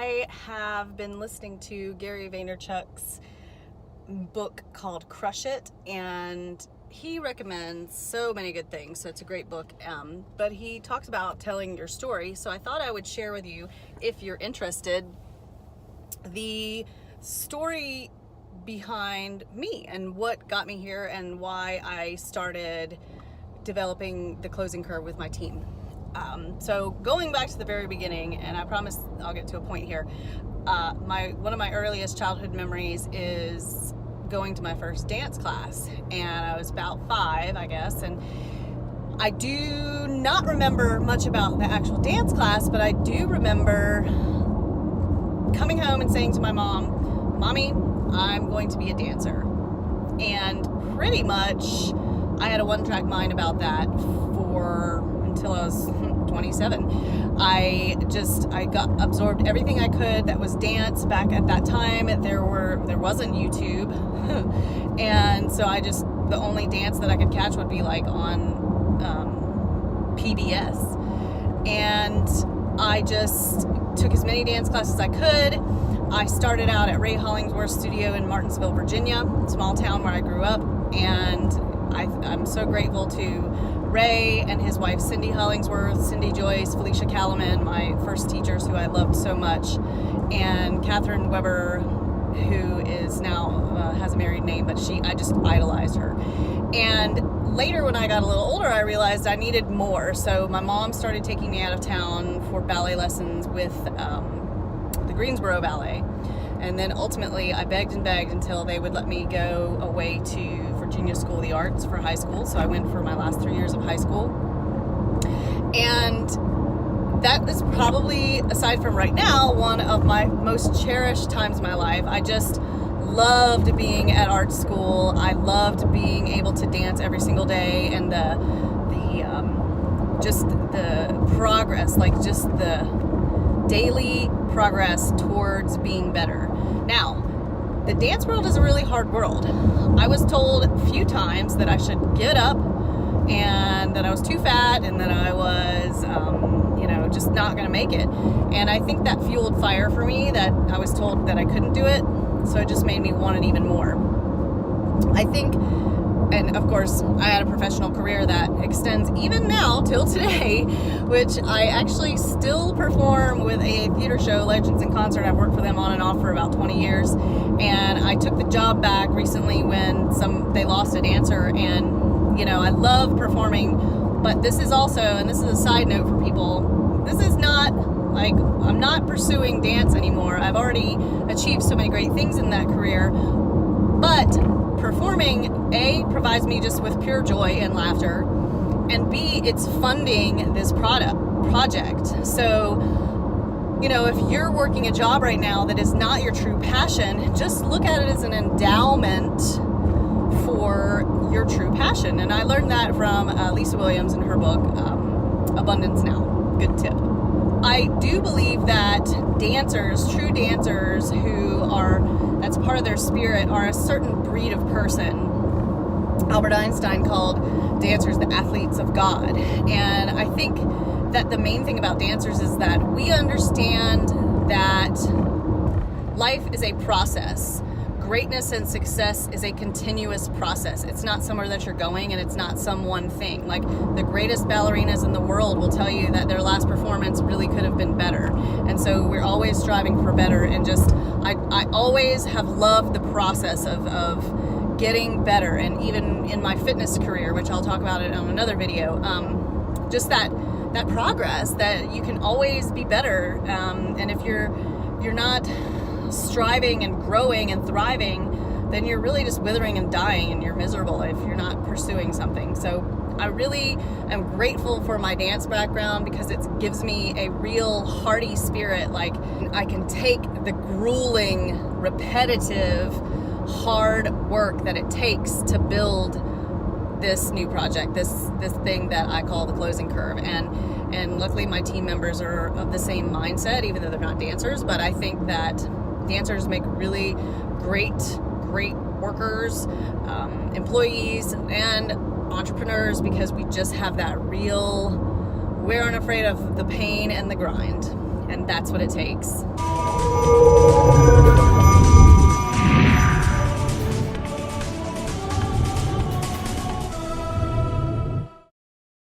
I have been listening to Gary Vaynerchuk's book called Crush It, and he recommends so many good things. So it's a great book, but he talks about telling your story. So I thought I would share with you, if you're interested, the story behind me and what got me here and why I started developing the closing curve with my team. So going back to the very beginning, and I promise I'll get to a point here, one of my earliest childhood memories is going to my first dance class, and I was about 5, I guess, and I do not remember much about the actual dance class, but I do remember coming home and saying to my mom, "Mommy, I'm going to be a dancer." And pretty much I had a one-track mind about that until I was 27. I got absorbed everything I could that was dance. Back at that time, there wasn't YouTube, and so the only dance that I could catch would be like on PBS, and I just took as many dance classes as I could. I started out at Ray Hollingsworth's studio in Martinsville, Virginia, small town where I grew up, and I'm so grateful to Ray and his wife Cindy Hollingsworth, Cindy Joyce, Felicia Kalaman, my first teachers who I loved so much, and Catherine Weber, who is now has a married name, but I just idolized her. And later, when I got a little older, I realized I needed more. So my mom started taking me out of town for ballet lessons with the Greensboro Ballet. And then ultimately, I begged and begged until they would let me go away to Virginia School of the Arts for high school. So I went for my last 3 years of high school. And that is probably, aside from right now, one of my most cherished times in my life. I just loved being at art school. I loved being able to dance every single day, and just the progress, like just the daily progress towards being better. Now, the dance world is a really hard world. I was told a few times that I should give it up, and that I was too fat, and that I was, just not going to make it. And I think that fueled fire for me, that I was told that I couldn't do it. So it just made me want it even more. I think, and of course, I had a professional career that extends even now till today, which I actually still perform with a theater show, Legends in Concert. I've worked for them on and off for about 20 years. And I took the job back recently when they lost a dancer. And, I love performing, but this is also, and this is a side note for people, this is not like, I'm not pursuing dance anymore. I've already achieved so many great things in that career. But performing, A, provides me just with pure joy and laughter, and B, it's funding this project. So, if you're working a job right now that is not your true passion, just look at it as an endowment for your true passion. And I learned that from Lisa Williams in her book, Abundance Now. Good tip. I do believe that true dancers that's part of their spirit, are a certain breed of person. Albert Einstein called dancers the athletes of God. And I think that the main thing about dancers is that we understand that life is a process. Greatness and success is a continuous process. It's not somewhere that you're going, and it's not some one thing. Like, the greatest ballerinas in the world will tell you that their last performance really could have been better. And so we're always striving for better, and I always have loved the process of getting better. And even in my fitness career, which I'll talk about it on another video, just that progress, that you can always be better. And if you're not striving and growing and thriving, then you're really just withering and dying, and you're miserable if you're not pursuing something. So I really am grateful for my dance background, because it gives me a real hearty spirit. Like, I can take the grueling, repetitive, hard work that it takes to build this new project, this thing that I call the closing curve. And luckily my team members are of the same mindset, even though they're not dancers. But I think that dancers make really great workers, employees, and entrepreneurs, because we just have that real, we aren't afraid of the pain and the grind. And that's what it takes.